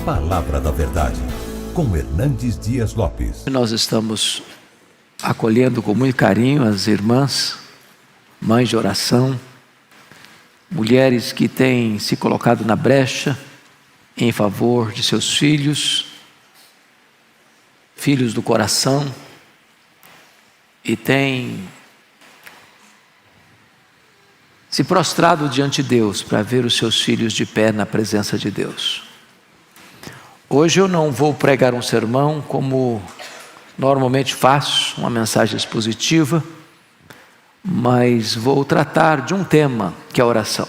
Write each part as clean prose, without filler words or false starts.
Palavra da Verdade, com Hernandes Dias Lopes. Nós estamos acolhendo com muito carinho as irmãs, mães de oração, mulheres que têm se colocado na brecha em favor de seus filhos, filhos do coração, e têm se prostrado diante de Deus para ver os seus filhos de pé na presença de Deus. Hoje eu não vou pregar um sermão como normalmente faço, uma mensagem expositiva, mas vou tratar de um tema que é a oração.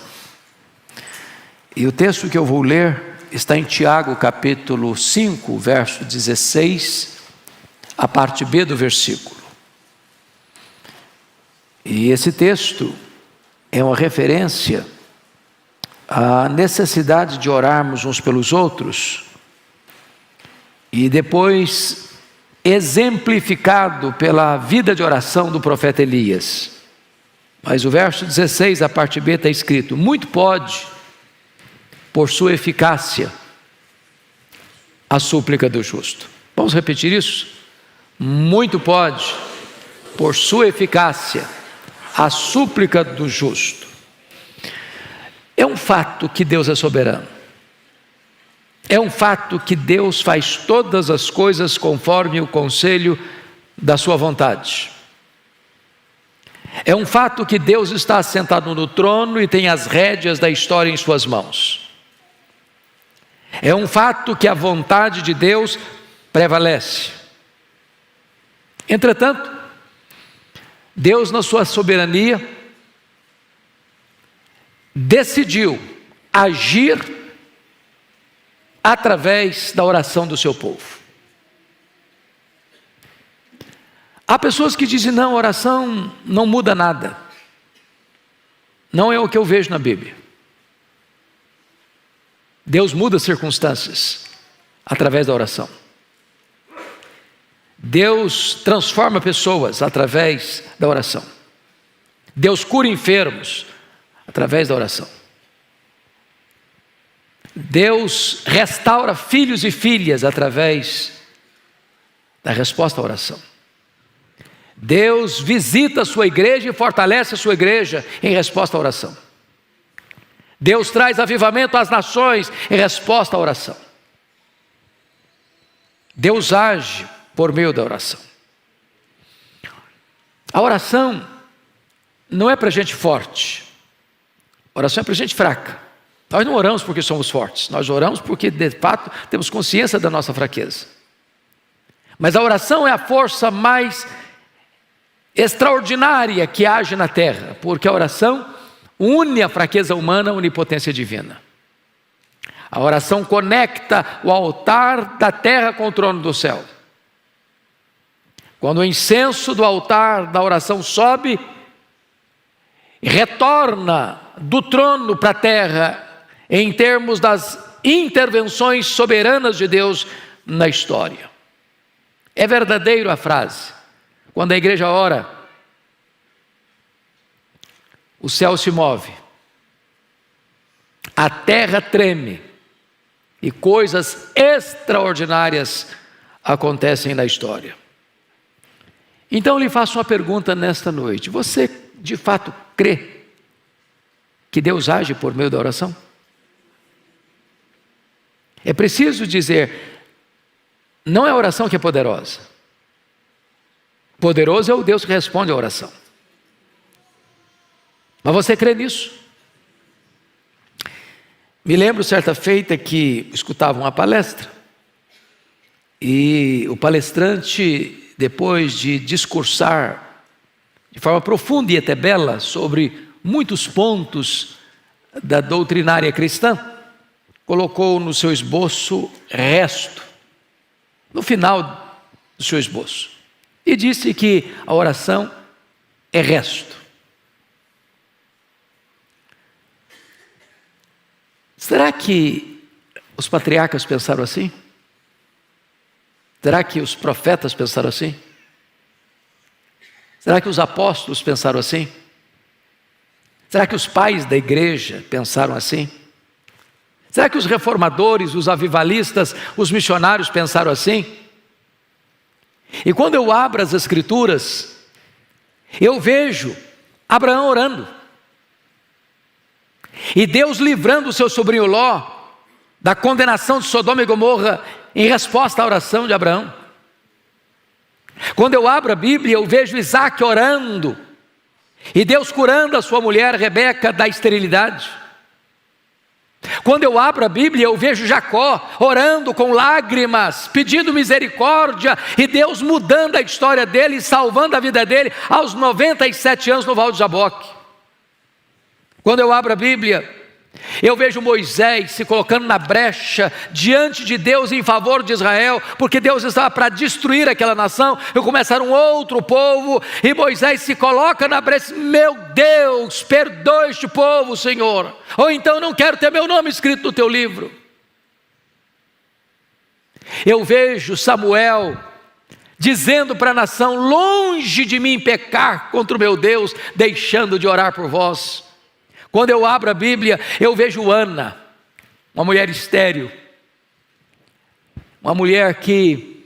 E o texto que eu vou ler está em Tiago capítulo 5, verso 16, a parte B do versículo. E esse texto é uma referência à necessidade de orarmos uns pelos outros, e depois exemplificado pela vida de oração do profeta Elias. Mas o verso 16, a parte B, está escrito: muito pode, por sua eficácia, a súplica do justo. Vamos repetir isso? Muito pode, por sua eficácia, a súplica do justo. É um fato que Deus é soberano. É um fato que Deus faz todas as coisas conforme o conselho da sua vontade. É um fato que Deus está assentado no trono e tem as rédeas da história em suas mãos. É um fato que a vontade de Deus prevalece. Entretanto, Deus, na sua soberania, decidiu agir através da oração do seu povo. Há pessoas que dizem: não, oração não muda nada. Não é o que eu vejo na Bíblia. Deus muda circunstâncias através da oração. Deus transforma pessoas através da oração. Deus cura enfermos através da oração. Deus restaura filhos e filhas através da resposta à oração. Deus visita a sua igreja e fortalece a sua igreja em resposta à oração. Deus traz avivamento às nações em resposta à oração. Deus age por meio da oração. A oração não é para gente forte. A oração é para gente fraca. Nós não oramos porque somos fortes, nós oramos porque de fato temos consciência da nossa fraqueza. Mas a oração é a força mais extraordinária que age na terra, porque a oração une a fraqueza humana à onipotência divina. A oração conecta o altar da terra com o trono do céu. Quando o incenso do altar da oração sobe e retorna do trono para a terra, em termos das intervenções soberanas de Deus na história. É verdadeiro a frase: quando a igreja ora, o céu se move, a terra treme, e coisas extraordinárias acontecem na história. Então eu lhe faço uma pergunta nesta noite: você de fato crê que Deus age por meio da oração? É preciso dizer, não é a oração que é poderosa. Poderoso é o Deus que responde à oração. Mas você crê nisso? Me lembro certa feita que escutava uma palestra, e o palestrante, depois de discursar de forma profunda e até bela sobre muitos pontos da doutrinária cristã, colocou no seu esboço resto, no final do seu esboço, e disse que a oração é resto. Será que os patriarcas pensaram assim? Será que os profetas pensaram assim? Será que os apóstolos pensaram assim? Será que os pais da igreja pensaram assim? Será que os reformadores, os avivalistas, os missionários pensaram assim? E quando eu abro as Escrituras, eu vejo Abraão orando, e Deus livrando o seu sobrinho Ló da condenação de Sodoma e Gomorra em resposta à oração de Abraão. Quando eu abro a Bíblia, eu vejo Isaac orando, e Deus curando a sua mulher Rebeca da esterilidade. Quando eu abro a Bíblia, eu vejo Jacó orando com lágrimas, pedindo misericórdia, e Deus mudando a história dele, salvando a vida dele aos 97 anos no Val de Jaboque. Quando eu abro a Bíblia, eu vejo Moisés se colocando na brecha diante de Deus em favor de Israel, porque Deus estava para destruir aquela nação e começar um outro povo, e Moisés se coloca na brecha: meu Deus, perdoa este povo, Senhor, ou então não quero ter meu nome escrito no teu livro. Eu vejo Samuel dizendo para a nação: longe de mim pecar contra o meu Deus, deixando de orar por vós. Quando eu abro a Bíblia, eu vejo Ana, uma mulher estéril, uma mulher que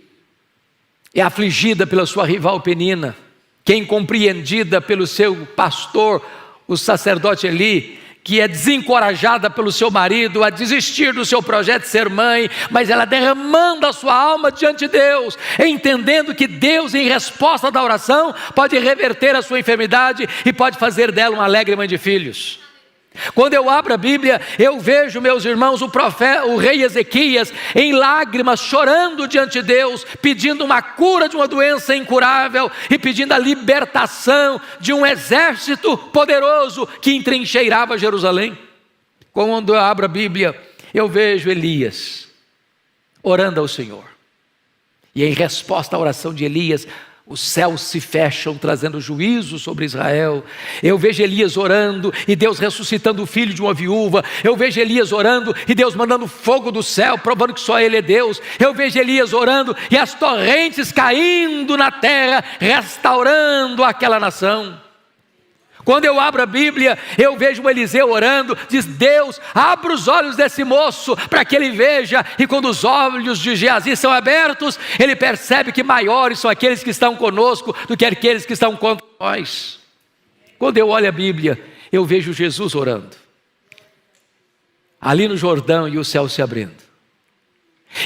é afligida pela sua rival Penina, que é incompreendida pelo seu pastor, o sacerdote Eli, que é desencorajada pelo seu marido a desistir do seu projeto de ser mãe, mas ela derramando a sua alma diante de Deus, entendendo que Deus, em resposta da oração, pode reverter a sua enfermidade e pode fazer dela uma alegre mãe de filhos. Quando eu abro a Bíblia, eu vejo, meus irmãos, o rei Ezequias em lágrimas, chorando diante de Deus, pedindo uma cura de uma doença incurável e pedindo a libertação de um exército poderoso que entrincheirava Jerusalém. Quando eu abro a Bíblia, eu vejo Elias orando ao Senhor, e em resposta à oração de Elias, os céus se fecham, trazendo juízo sobre Israel. Eu vejo Elias orando, e Deus ressuscitando o filho de uma viúva. Eu vejo Elias orando, e Deus mandando fogo do céu, provando que só Ele é Deus. Eu vejo Elias orando, e as torrentes caindo na terra, restaurando aquela nação. Quando eu abro a Bíblia, eu vejo Eliseu orando, diz: Deus, abra os olhos desse moço, para que ele veja. E quando os olhos de Geazi são abertos, ele percebe que maiores são aqueles que estão conosco do que aqueles que estão contra nós. Quando eu olho a Bíblia, eu vejo Jesus orando, ali no Jordão, e o céu se abrindo.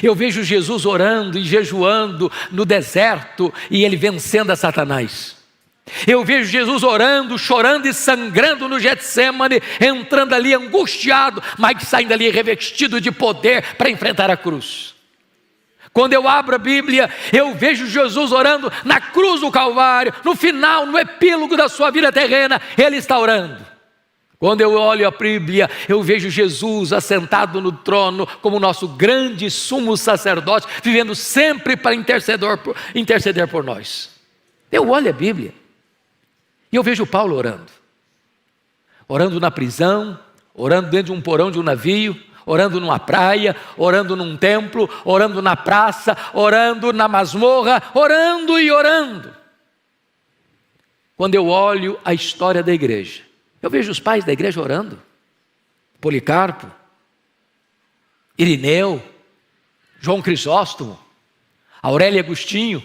Eu vejo Jesus orando e jejuando no deserto, e ele vencendo a Satanás. Eu vejo Jesus orando, chorando e sangrando no Getsêmani, entrando ali angustiado, mas saindo ali revestido de poder para enfrentar a cruz. Quando eu abro a Bíblia, eu vejo Jesus orando na cruz do Calvário, no final, no epílogo da sua vida terrena, ele está orando. Quando eu olho a Bíblia, eu vejo Jesus assentado no trono como nosso grande sumo sacerdote, vivendo sempre para interceder por nós. Eu olho a Bíblia e eu vejo Paulo orando na prisão, orando dentro de um porão de um navio, orando numa praia, orando num templo, orando na praça, orando na masmorra, orando e orando. Quando eu olho a história da igreja, eu vejo os pais da igreja orando: Policarpo, Irineu, João Crisóstomo, Aurélio Agostinho.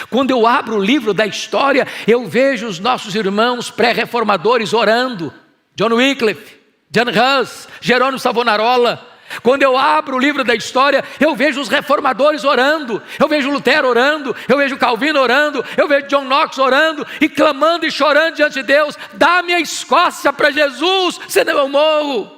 Quando eu abro o livro da história, eu vejo os nossos irmãos pré-reformadores orando: John Wycliffe, John Hus, Jerônimo Savonarola. Quando eu abro o livro da história, eu vejo os reformadores orando, eu vejo Lutero orando, eu vejo Calvino orando, eu vejo John Knox orando e clamando e chorando diante de Deus: dá-me a Escócia para Jesus, senão eu morro.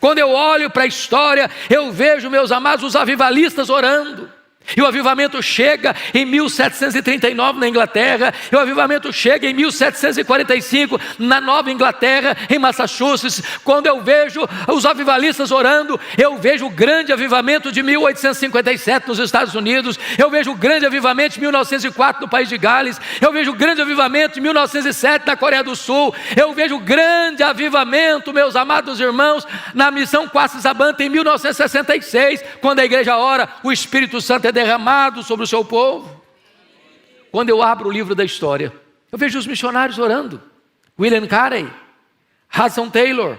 Quando eu olho para a história, eu vejo, meus amados, os avivalistas orando. E o avivamento chega em 1739 na Inglaterra, e o avivamento chega em 1745 na Nova Inglaterra, em Massachusetts. Quando eu vejo os avivalistas orando, eu vejo o grande avivamento de 1857 nos Estados Unidos, eu vejo o grande avivamento de 1904 no país de Gales, eu vejo o grande avivamento de 1907 na Coreia do Sul, eu vejo o grande avivamento, meus amados irmãos, na missão Quassisabanta em 1966, quando a igreja ora, o Espírito Santo é derramado sobre o seu povo. Quando eu abro o livro da história, eu vejo os missionários orando: William Carey, Hudson Taylor,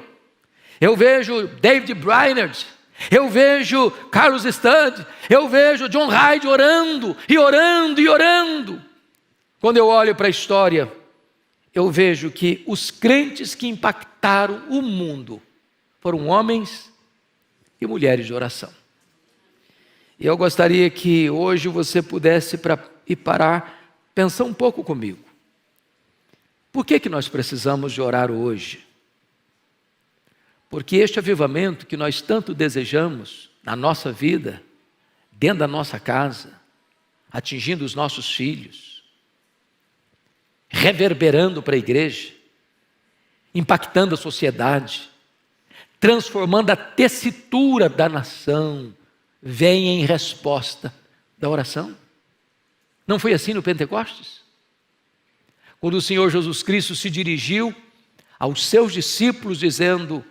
eu vejo David Brainerd, Eu vejo Carlos Studd, eu vejo John Hyde orando, e orando, e orando. Quando eu olho para a história, eu vejo que os crentes que impactaram o mundo foram homens e mulheres de oração. E eu gostaria que hoje você pudesse ir parar, pensar um pouco comigo. Por que nós precisamos de orar hoje? Porque este avivamento que nós tanto desejamos na nossa vida, dentro da nossa casa, atingindo os nossos filhos, reverberando para a igreja, impactando a sociedade, transformando a tessitura da nação, vem em resposta da oração. Não foi assim no Pentecostes? Quando o Senhor Jesus Cristo se dirigiu aos seus discípulos dizendo: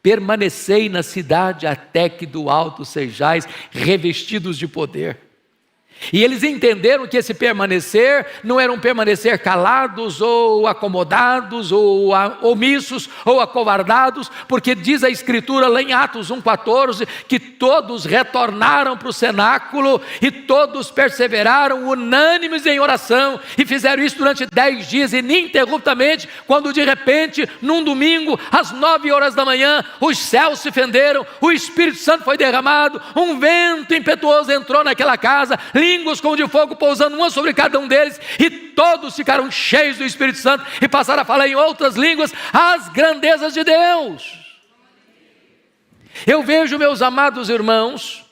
permanecei na cidade até que do alto sejais revestidos de poder. E eles entenderam que esse permanecer não era um permanecer calados ou acomodados ou omissos ou acovardados, porque diz a Escritura lá em Atos 1,14 que todos retornaram para o cenáculo e todos perseveraram unânimes em oração e fizeram isso durante 10 dias ininterruptamente, quando de repente, num domingo, às 9 horas da manhã, os céus se fenderam, o Espírito Santo foi derramado, um vento impetuoso entrou naquela casa, línguas como de fogo pousando uma sobre cada um deles, e todos ficaram cheios do Espírito Santo e passaram a falar em outras línguas as grandezas de Deus. Eu vejo, meus amados irmãos,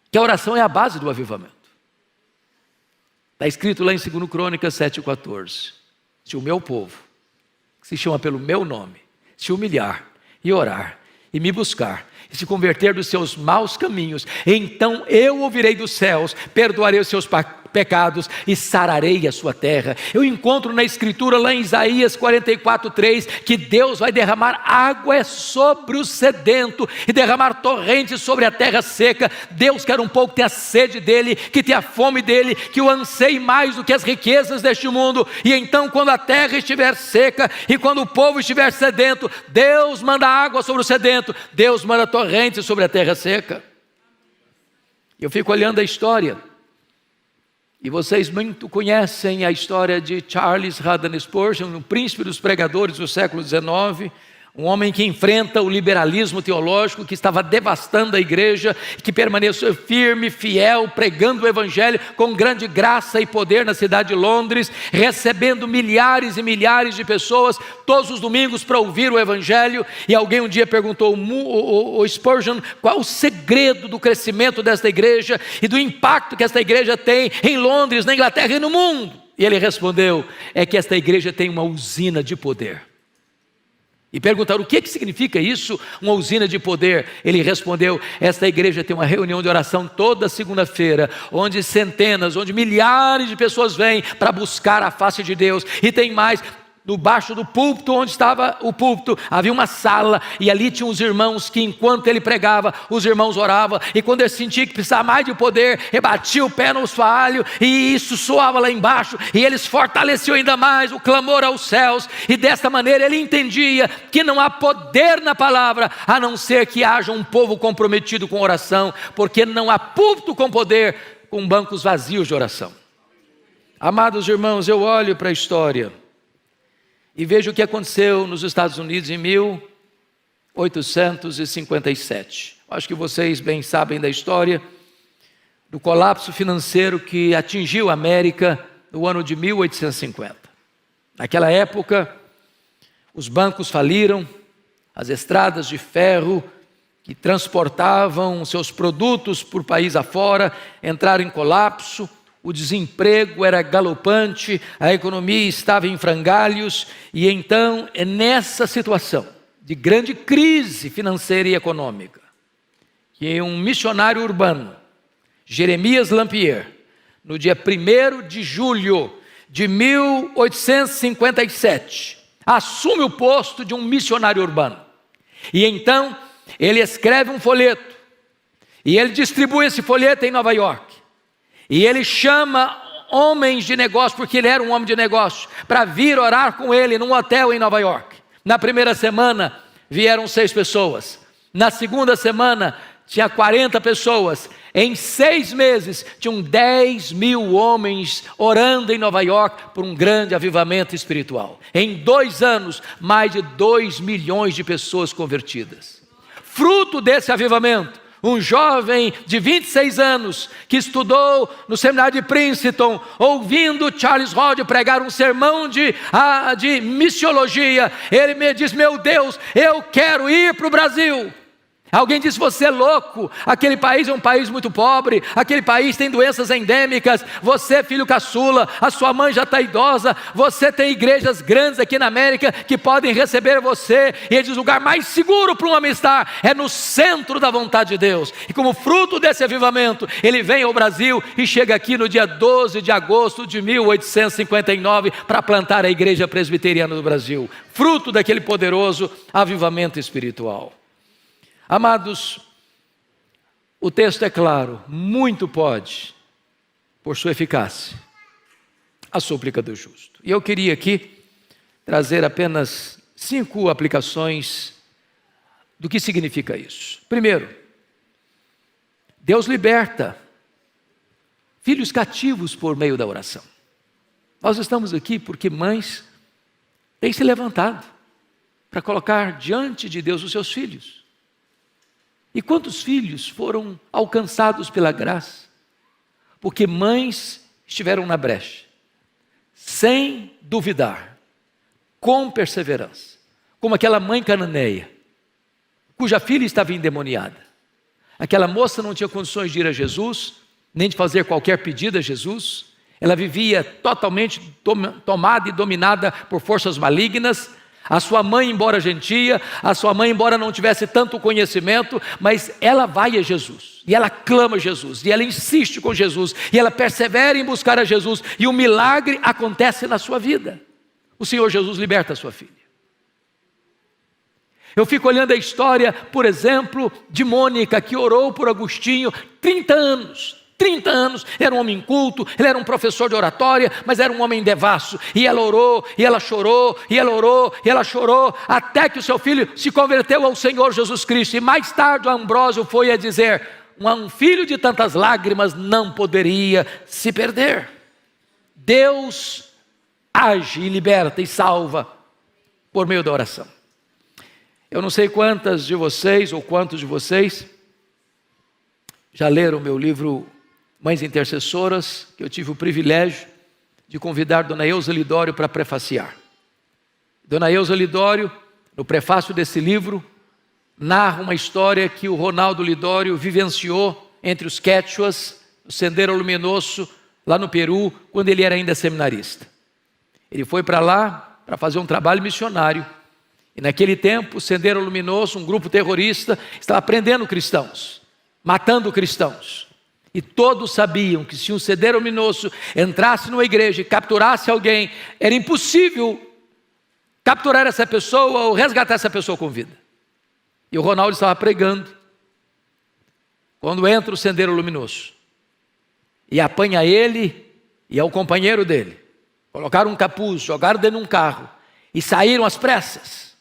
que a oração é a base do avivamento. Está escrito lá em 2 Crônicas 7,14: se o meu povo, que se chama pelo meu nome, se humilhar e orar e me buscar e se converter dos seus maus caminhos, então eu ouvirei dos céus, perdoarei os seus pecados e sararei a sua terra. Eu encontro na Escritura lá em Isaías 44,3 que Deus vai derramar água sobre o sedento e derramar torrentes sobre a terra seca. Deus quer um povo que tenha sede dele, que tenha fome dele, que o anseie mais do que as riquezas deste mundo. E então, quando a terra estiver seca e quando o povo estiver sedento, Deus manda água sobre o sedento, Deus manda torrentes sobre a terra seca. Eu fico olhando a história, e vocês muito conhecem a história de Charles Haddon Spurgeon, um príncipe dos pregadores do século XIX, um homem que enfrenta o liberalismo teológico que estava devastando a igreja, que permaneceu firme, fiel, pregando o evangelho com grande graça e poder na cidade de Londres, recebendo milhares e milhares de pessoas todos os domingos para ouvir o evangelho. E alguém um dia perguntou ao Spurgeon qual o segredo do crescimento desta igreja e do impacto que esta igreja tem em Londres, na Inglaterra e no mundo. E ele respondeu: é que esta igreja tem uma usina de poder. E perguntaram: o que significa isso, uma usina de poder? Ele respondeu: esta igreja tem uma reunião de oração toda segunda-feira, onde centenas, onde milhares de pessoas vêm para buscar a face de Deus. E tem mais, no baixo do púlpito, onde estava o púlpito, havia uma sala, e ali tinham os irmãos que enquanto ele pregava, os irmãos oravam, e quando ele sentia que precisava mais de poder, ele batia o pé no assoalho, e isso soava lá embaixo, e eles fortaleciam ainda mais o clamor aos céus, e desta maneira ele entendia que não há poder na palavra, a não ser que haja um povo comprometido com oração, porque não há púlpito com poder, com bancos vazios de oração. Amados irmãos, eu olho para a história e vejo o que aconteceu nos Estados Unidos em 1857. Acho que vocês bem sabem da história do colapso financeiro que atingiu a América no ano de 1850. Naquela época, os bancos faliram, as estradas de ferro que transportavam seus produtos por país afora entraram em colapso. O desemprego era galopante, a economia estava em frangalhos, e então é nessa situação de grande crise financeira e econômica que um missionário urbano, Jeremias Lampier, no dia 1º de julho de 1857, assume o posto de um missionário urbano. E então ele escreve um folheto, e ele distribui esse folheto em Nova York. E ele chama homens de negócio, porque ele era um homem de negócio, para vir orar com ele num hotel em Nova York. Na primeira semana vieram 6 pessoas. Na segunda semana, tinha 40 pessoas. Em 6 meses, tinham 10 mil homens orando em Nova York por um grande avivamento espiritual. Em 2 anos, mais de 2 milhões de pessoas convertidas. Fruto desse avivamento, um jovem de 26 anos, que estudou no seminário de Princeton, ouvindo Charles Hodge pregar um sermão de missiologia, ele me diz: meu Deus, eu quero ir para o Brasil. Alguém disse: você é louco, aquele país é um país muito pobre, aquele país tem doenças endêmicas, você é filho caçula, a sua mãe já está idosa, você tem igrejas grandes aqui na América que podem receber você. E ele diz: o lugar mais seguro para um homem estar é no centro da vontade de Deus. E como fruto desse avivamento, ele vem ao Brasil e chega aqui no dia 12 de agosto de 1859 para plantar a Igreja Presbiteriana do Brasil, fruto daquele poderoso avivamento espiritual. Amados, o texto é claro: muito pode, por sua eficácia, a súplica do justo. E eu queria aqui trazer apenas 5 aplicações do que significa isso. Primeiro, Deus liberta filhos cativos por meio da oração. Nós estamos aqui porque mães têm se levantado para colocar diante de Deus os seus filhos. E quantos filhos foram alcançados pela graça? Porque mães estiveram na brecha, sem duvidar, com perseverança, como aquela mãe cananeia, cuja filha estava endemoniada. Aquela moça não tinha condições de ir a Jesus, nem de fazer qualquer pedido a Jesus. Ela vivia totalmente tomada e dominada por forças malignas. A sua mãe, embora gentia, a sua mãe, embora não tivesse tanto conhecimento, mas ela vai a Jesus, e ela clama a Jesus, e ela insiste com Jesus, e ela persevera em buscar a Jesus, e o milagre acontece na sua vida. O Senhor Jesus liberta a sua filha. Eu fico olhando a história, por exemplo, de Mônica, que orou por Agostinho 30 anos. 30 anos, era um homem culto, ele era um professor de oratória, mas era um homem devasso, e ela orou, e ela chorou, e ela orou, e ela chorou, até que o seu filho se converteu ao Senhor Jesus Cristo. E mais tarde o Ambrósio foi a dizer: um filho de tantas lágrimas não poderia se perder. Deus age e liberta e salva por meio da oração. Eu não sei quantas de vocês ou quantos de vocês já leram o meu livro Mães Intercessoras, que eu tive o privilégio de convidar Dona Eusa Lidório para prefaciar. Dona Eusa Lidório, no prefácio desse livro, narra uma história que o Ronaldo Lidório vivenciou entre os quechuas, no Sendero Luminoso, lá no Peru, quando ele era ainda seminarista. Ele foi para lá para fazer um trabalho missionário, e naquele tempo o Sendero Luminoso, um grupo terrorista, estava prendendo cristãos, matando cristãos. E todos sabiam que se um Sendero Luminoso entrasse numa igreja e capturasse alguém, era impossível capturar essa pessoa ou resgatar essa pessoa com vida. E o Ronaldo estava pregando, quando entra o Sendero Luminoso, e apanha ele e ao companheiro dele, colocaram um capuz, jogaram dentro de um carro, e saíram às pressas,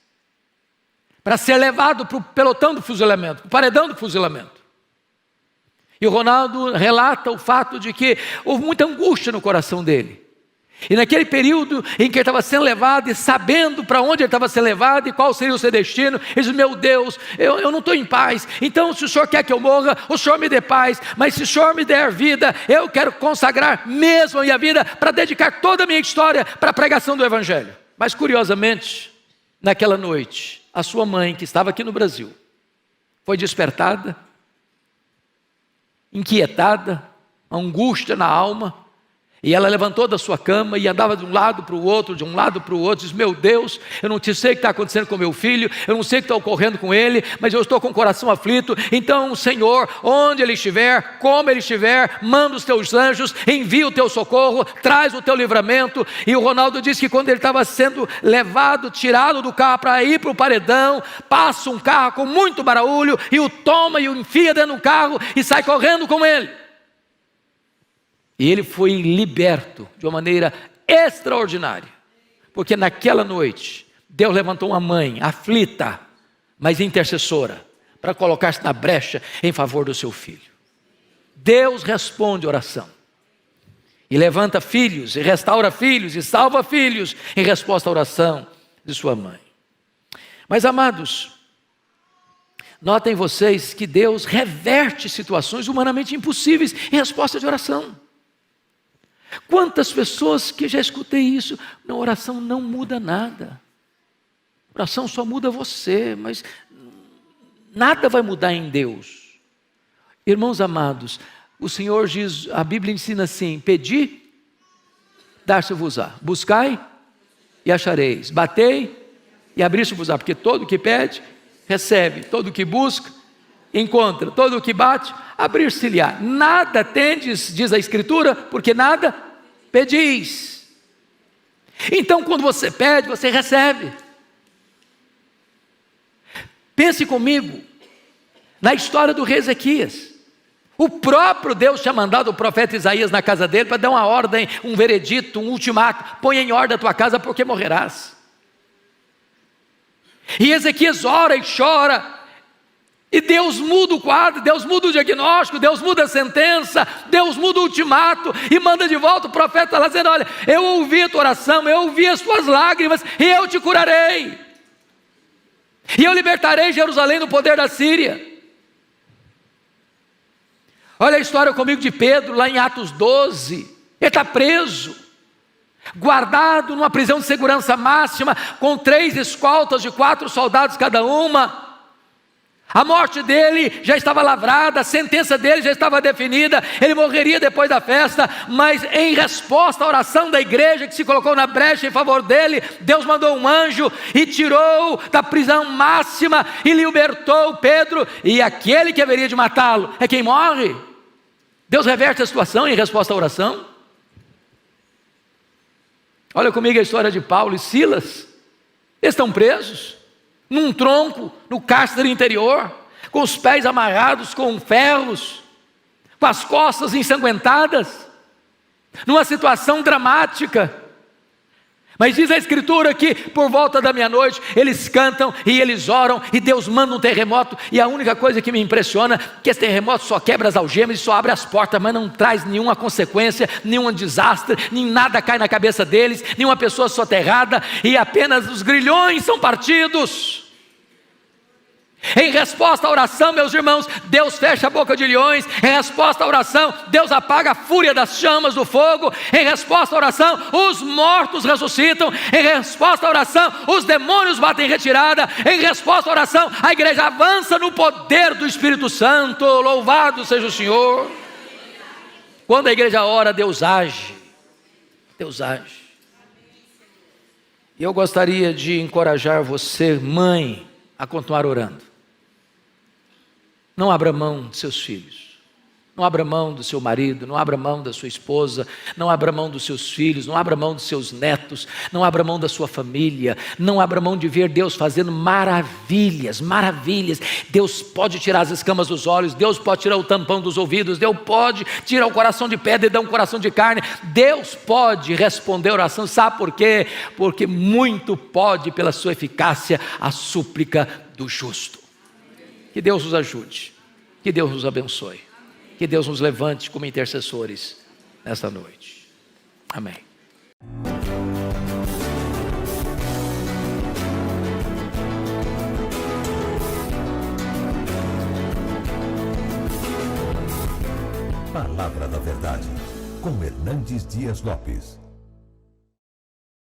para ser levado para o pelotão do fuzilamento, para o paredão do fuzilamento. E o Ronaldo relata o fato de que houve muita angústia no coração dele. E naquele período em que ele estava sendo levado, e sabendo para onde ele estava sendo levado e qual seria o seu destino, ele diz: meu Deus, eu não estou em paz. Então, se o Senhor quer que eu morra, o Senhor me dê paz. Mas se o Senhor me der vida, eu quero consagrar mesmo a minha vida para dedicar toda a minha história para a pregação do Evangelho. Mas curiosamente, naquela noite, a sua mãe, que estava aqui no Brasil, foi despertada, inquietada, angústia na alma, e ela levantou da sua cama e andava de um lado para o outro, diz: meu Deus, eu não sei o que está acontecendo com meu filho, eu não sei o que está ocorrendo com ele, mas eu estou com o coração aflito. Então, Senhor, onde ele estiver, como ele estiver, manda os teus anjos, envia o teu socorro, traz o teu livramento. E o Ronaldo disse que quando ele estava sendo levado, tirado do carro para ir para o paredão, passa um carro com muito barulho e o toma e o enfia dentro do carro e sai correndo com ele. E ele foi liberto de uma maneira extraordinária, porque naquela noite Deus levantou uma mãe aflita, mas intercessora, para colocar-se na brecha em favor do seu filho. Deus responde oração. E levanta filhos, e restaura filhos, e salva filhos, em resposta à oração de sua mãe. Mas, amados, notem vocês que Deus reverte situações humanamente impossíveis em resposta de oração. Quantas pessoas que já escutei isso, na oração não muda nada. A oração só muda você, mas nada vai mudar em Deus. Irmãos amados, o Senhor diz, a Bíblia ensina assim: pedi, dar-se-vos-á, buscai e achareis, batei e abrir-se-vos-á, porque todo que pede, recebe, todo que busca, encontra, todo que bate, abrir-se-lhe-á. Nada tendes, diz a Escritura, porque nada pedis. Então, quando você pede, você recebe. Pense comigo na história do rei Ezequias. O próprio Deus tinha mandado o profeta Isaías na casa dele para dar uma ordem, um veredito, um ultimato: põe em ordem a tua casa porque morrerás. E Ezequias ora e chora, e Deus muda o quadro, Deus muda o diagnóstico, Deus muda a sentença, Deus muda o ultimato, e manda de volta o profeta lá dizendo: olha, eu ouvi a tua oração, eu ouvi as tuas lágrimas, e eu te curarei, e eu libertarei Jerusalém do poder da Síria. Olha a história comigo de Pedro, lá em Atos 12, ele está preso, guardado numa prisão de segurança máxima, com 3 escoltas de 4 soldados cada uma. A morte dele já estava lavrada, a sentença dele já estava definida, ele morreria depois da festa, mas em resposta à oração da igreja que se colocou na brecha em favor dele, Deus mandou um anjo e tirou da prisão máxima e libertou Pedro, e aquele que haveria de matá-lo é quem morre. Deus reverte a situação em resposta à oração. Olha comigo a história de Paulo e Silas. Eles estão presos num tronco, no cárcere interior, com os pés amarrados com ferros, com as costas ensanguentadas, numa situação dramática. Mas diz a Escritura que por volta da meia-noite eles cantam e eles oram, e Deus manda um terremoto, e a única coisa que me impressiona é que esse terremoto só quebra as algemas e só abre as portas, mas não traz nenhuma consequência, nenhum desastre, nem nada cai na cabeça deles, nenhuma pessoa soterrada, e apenas os grilhões são partidos. Em resposta à oração, meus irmãos, Deus fecha a boca de leões. Em resposta à oração, Deus apaga a fúria das chamas do fogo. Em resposta à oração, os mortos ressuscitam. Em resposta à oração, os demônios batem em retirada. Em resposta à oração, a igreja avança no poder do Espírito Santo. Louvado seja o Senhor. Quando a igreja ora, Deus age. Deus age. E eu gostaria de encorajar você, mãe, a continuar orando. Não abra mão de seus filhos, não abra mão do seu marido, não abra mão da sua esposa, não abra mão dos seus filhos, não abra mão dos seus netos, não abra mão da sua família, não abra mão de ver Deus fazendo maravilhas, maravilhas. Deus pode tirar as escamas dos olhos, Deus pode tirar o tampão dos ouvidos, Deus pode tirar o coração de pedra e dar um coração de carne, Deus pode responder a oração. Sabe por quê? Porque muito pode pela sua eficácia a súplica do justo. Que Deus nos ajude, que Deus nos abençoe, que Deus nos levante como intercessores nesta noite. Amém. Palavra da Verdade, com Hernandes Dias Lopes.